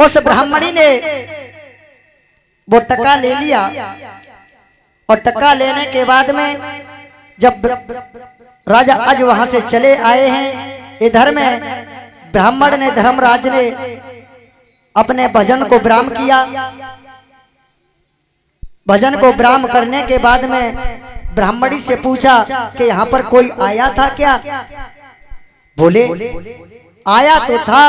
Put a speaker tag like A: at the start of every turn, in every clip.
A: उस ब्राह्मणी ने वो टका ले लिया और टका लेने के बाद में जब राजा अज वहां से चले आए हैं, इधर में ब्राह्मण ने धर्मराज ने अपने भजन को विराम किया। भजन को विराम करने के बाद में ब्राह्मणी से पूछा कि यहाँ पर कोई आया था क्या? बोले आया तो था,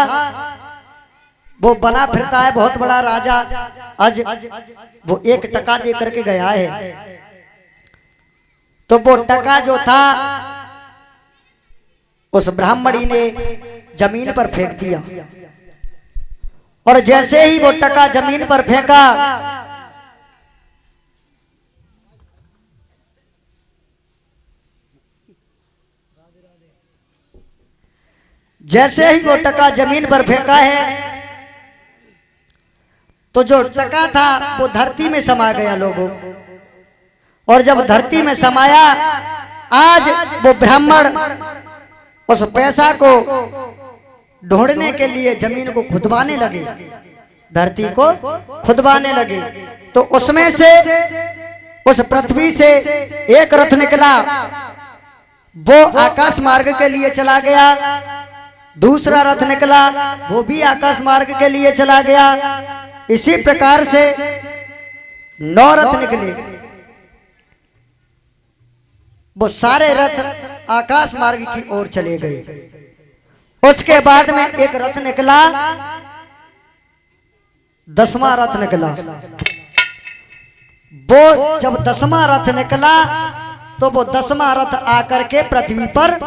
A: वो बना फिरता है बहुत बड़ा राजा अज, वो 1 टका दे करके गया है। तो वो टका जो था उस ब्राह्मणी ने जमीन पर फेंक दिया और जैसे ही वो टका जमीन पर फेंका, जैसे ही वो टका जमीन पर फेंका है तो जो टका था वो धरती में समा गया लोगों। और जब धरती में समाया, आज वो ब्राह्मण उस पैसा को ढूंढने के लिए जमीन को खुदवाने लगे, धरती को खुदवाने लगे। तो उसमें से उस पृथ्वी से एक रथ निकला, वो आकाश मार्ग के लिए चला गया। दूसरा रथ निकला, वो भी आकाश मार्ग के लिए चला गया। इसी प्रकार से 9 रथ निकले, वो सारे रथ आकाश मार्ग की ओर चले गए। उसके बाद में एक रथ निकला, 10वां रथ निकला। वो जब 10वां रथ निकला तो वो 10वां रथ आकर के पृथ्वी पर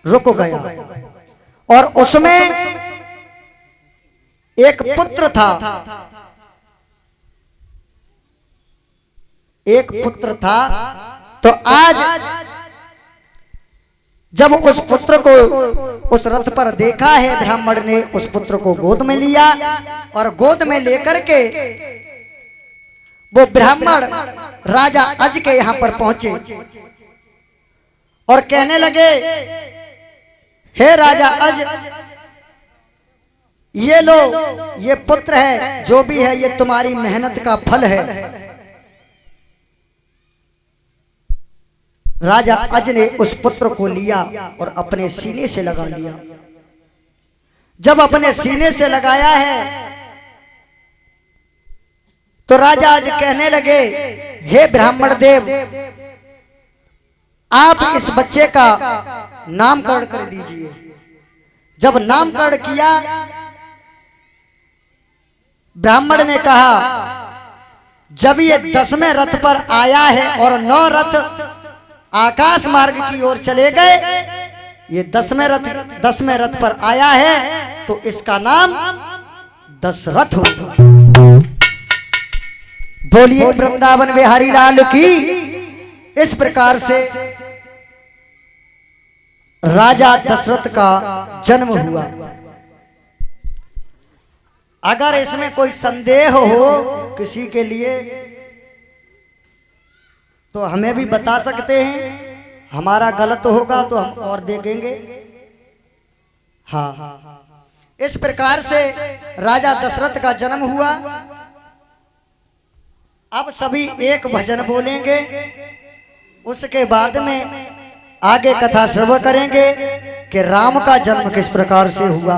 A: रुक गया और उसमें एक पुत्र था, एक पुत्र था। तो आज जब उस पुत्र को उस रथ पर देखा है, ब्राह्मण ने उस पुत्र को गोद में लिया और गोद में लेकर के वो ब्राह्मण राजा अज के यहां पर पहुंचे और कहने लगे, हे राजा अज, ये लो, ये पुत्र है, जो भी है ये तुम्हारी मेहनत का फल है। राजा अज ने उस पुत्र को लिया और अपने सीने से लगा लिया। जब अपने सीने से लगाया है तो राजा अज कहने लगे, हे ब्राह्मण देव, आप इस बच्चे का नामकरण कर दीजिए। जब नामकरण किया, ब्राह्मण ने कहा, जब ये 10वें रथ पर आया है और 9 रथ आकाश मार्ग की ओर चले गए, ये 10वें रथ पर आया है तो इसका नाम दशरथ होगा। बोलिए वृंदावन बिहारी लाल की। इस प्रकार से राजा दशरथ का जन्म हुआ। अगर इसमें कोई संदेह हो किसी के लिए तो हमें भी बता सकते हैं, हमारा गलत होगा तो हम और देखेंगे। हाँ, इस प्रकार से राजा दशरथ का जन्म हुआ। अब सभी एक भजन बोलेंगे, उसके बाद में आगे कथा श्रवण करेंगे कि राम का जन्म किस प्रकार से हुआ।